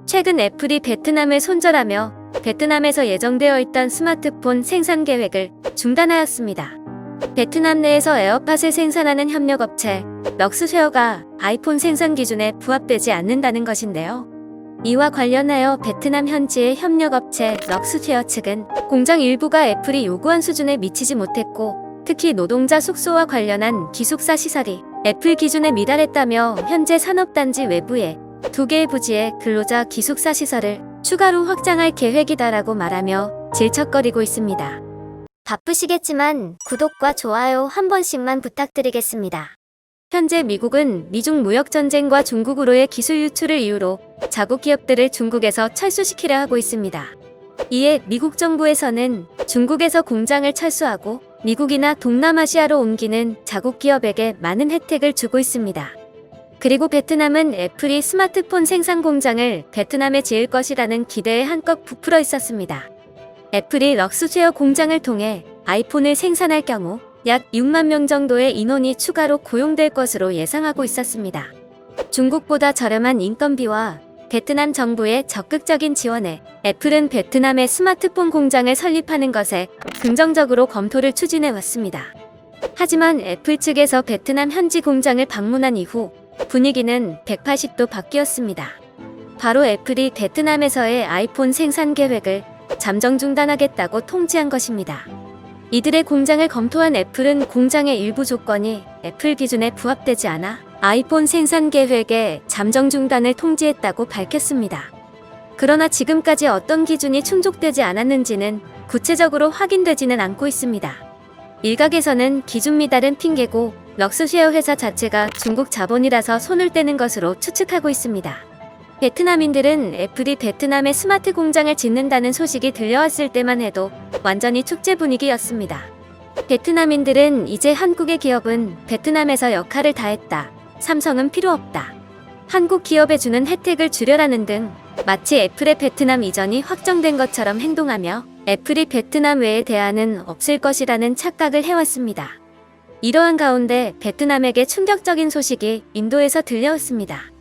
최근 애플이 베트남을 손절하며 베트남에서 예정되어 있던 스마트폰 생산 계획을 중단하였습니다. 베트남 내에서 에어팟을 생산하는 협력업체 럭스쉐어가 아이폰 생산 기준에 부합되지 않는다는 것인데요. 이와 관련하여 베트남 현지의 협력업체 럭스쉐어 측은 공장 일부가 애플이 요구한 수준에 미치지 못했고, 특히 노동자 숙소와 관련한 기숙사 시설이 애플 기준에 미달했다며 현재 산업단지 외부에 2개의 부지에 근로자 기숙사 시설을 추가로 확장할 계획이다라고 말하며 질척거리고 있습니다. 바쁘시겠지만 구독과 좋아요 한 번씩만 부탁드리겠습니다. 현재 미국은 미중 무역전쟁과 중국으로의 기술 유출을 이유로 자국 기업들을 중국에서 철수시키려 하고 있습니다. 이에 미국 정부에서는 중국에서 공장을 철수하고 미국이나 동남아시아로 옮기는 자국 기업에게 많은 혜택을 주고 있습니다. 그리고 베트남은 애플이 스마트폰 생산 공장을 베트남에 지을 것이라는 기대에 한껏 부풀어 있었습니다. 애플이 럭스쉐어 공장을 통해 아이폰을 생산할 경우 약 6만 명 정도의 인원이 추가로 고용될 것으로 예상하고 있었습니다. 중국보다 저렴한 인건비와 베트남 정부의 적극적인 지원에 애플은 베트남의 스마트폰 공장을 설립하는 것에 긍정적으로 검토를 추진해 왔습니다. 하지만 애플 측에서 베트남 현지 공장을 방문한 이후 분위기는 180도 바뀌었습니다. 바로 애플이 베트남에서의 아이폰 생산 계획을 잠정 중단하겠다고 통지한 것입니다. 이들의 공장을 검토한 애플은 공장의 일부 조건이 애플 기준에 부합되지 않아 아이폰 생산 계획의 잠정 중단을 통지했다고 밝혔습니다. 그러나 지금까지 어떤 기준이 충족되지 않았는지는 구체적으로 확인되지는 않고 있습니다. 일각에서는 기준 미달은 핑계고 럭스쉐어 회사 자체가 중국 자본이라서 손을 떼는 것으로 추측하고 있습니다. 베트남인들은 애플이 베트남에 스마트 공장을 짓는다는 소식이 들려왔을 때만 해도 완전히 축제 분위기였습니다. 베트남인들은 이제 한국의 기업은 베트남에서 역할을 다했다. 삼성은 필요 없다. 한국 기업에 주는 혜택을 줄여라는 등 마치 애플의 베트남 이전이 확정된 것처럼 행동하며 애플이 베트남 외에 대안은 없을 것이라는 착각을 해왔습니다. 이러한 가운데 베트남에게 충격적인 소식이 인도에서 들려왔습니다.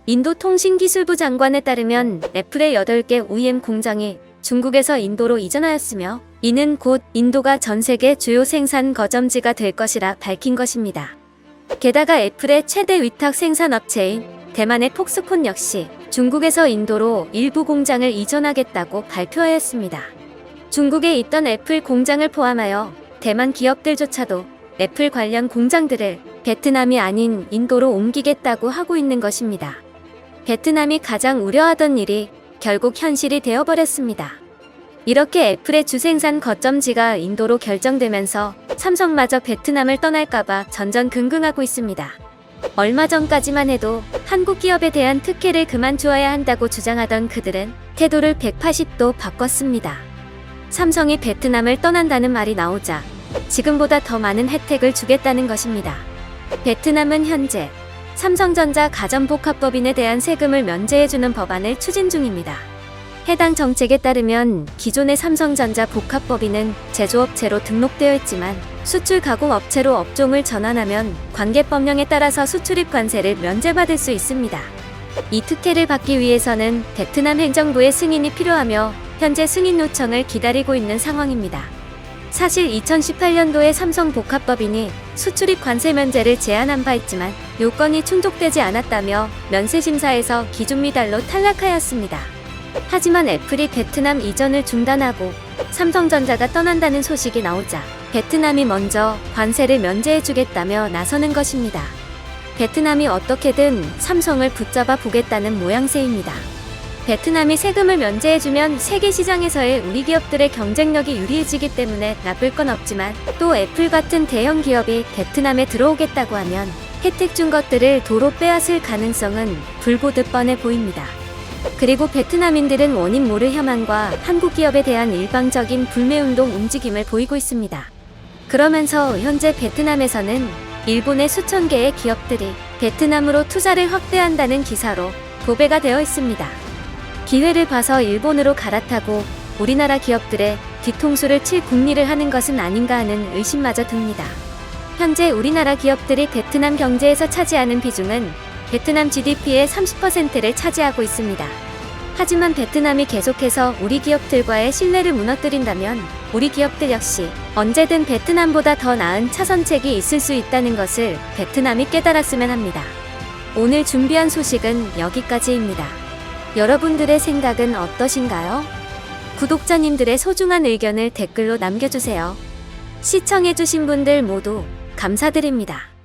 인도 통신기술부 장관에 따르면 애플의 8개 OEM 공장이 중국에서 인도로 이전하였으며 이는 곧 인도가 전 세계 주요 생산 거점지가 될 것이라 밝힌 것입니다. 게다가 애플의 최대 위탁 생산업체인 대만의 폭스콘 역시 중국에서 인도로 일부 공장을 이전하겠다고 발표하였습니다. 중국에 있던 애플 공장을 포함하여 대만 기업들조차도 애플 관련 공장들을 베트남이 아닌 인도로 옮기겠다고 하고 있는 것입니다. 베트남이 가장 우려하던 일이 결국 현실이 되어버렸습니다. 이렇게 애플의 주생산 거점지가 인도로 결정되면서 삼성마저 베트남을 떠날까봐 전전긍긍하고 있습니다. 얼마 전까지만 해도 한국 기업에 대한 특혜를 그만 주어야 한다고 주장하던 그들은 태도를 180도 바꿨습니다. 삼성이 베트남을 떠난다는 말이 나오자 지금보다 더 많은 혜택을 주겠다는 것입니다. 베트남은 현재 삼성전자 가전복합법인에 대한 세금을 면제해주는 법안을 추진 중입니다. 해당 정책에 따르면 기존의 삼성전자 복합법인은 제조업체로 등록되어 있지만 수출 가공업체로 업종을 전환하면 관계법령에 따라서 수출입 관세를 면제받을 수 있습니다. 이 특혜를 받기 위해서는 베트남 행정부의 승인이 필요하며 현재 승인 요청을 기다리고 있는 상황입니다. 사실 2018년도에 삼성 복합법인이 수출입 관세 면제를 제안한 바 있지만 요건이 충족되지 않았다며 면세심사에서 기준 미달로 탈락하였습니다. 하지만 애플이 베트남 이전을 중단하고 삼성전자가 떠난다는 소식이 나오자 베트남이 먼저 관세를 면제해주겠다며 나서는 것입니다. 베트남이 어떻게든 삼성을 붙잡아 보겠다는 모양새입니다. 베트남이 세금을 면제해주면 세계 시장에서의 우리 기업들의 경쟁력이 유리해지기 때문에 나쁠 건 없지만 또 애플 같은 대형 기업이 베트남에 들어오겠다고 하면 혜택 준 것들을 도로 빼앗을 가능성은 불보듯 뻔해 보입니다. 그리고 베트남인들은 원인 모를 혐한과 한국 기업에 대한 일방적인 불매운동 움직임을 보이고 있습니다. 그러면서 현재 베트남에서는 일본의 수천 개의 기업들이 베트남으로 투자를 확대한다는 기사로 도배가 되어 있습니다. 기회를 봐서 일본으로 갈아타고 우리나라 기업들의 뒤통수를 칠 궁리를 하는 것은 아닌가 하는 의심마저 듭니다. 현재 우리나라 기업들이 베트남 경제에서 차지하는 비중은 베트남 GDP의 30%를 차지하고 있습니다. 하지만 베트남이 계속해서 우리 기업들과의 신뢰를 무너뜨린다면 우리 기업들 역시 언제든 베트남보다 더 나은 차선책이 있을 수 있다는 것을 베트남이 깨달았으면 합니다. 오늘 준비한 소식은 여기까지입니다. 여러분들의 생각은 어떠신가요? 구독자님들의 소중한 의견을 댓글로 남겨주세요. 시청해주신 분들 모두 감사드립니다.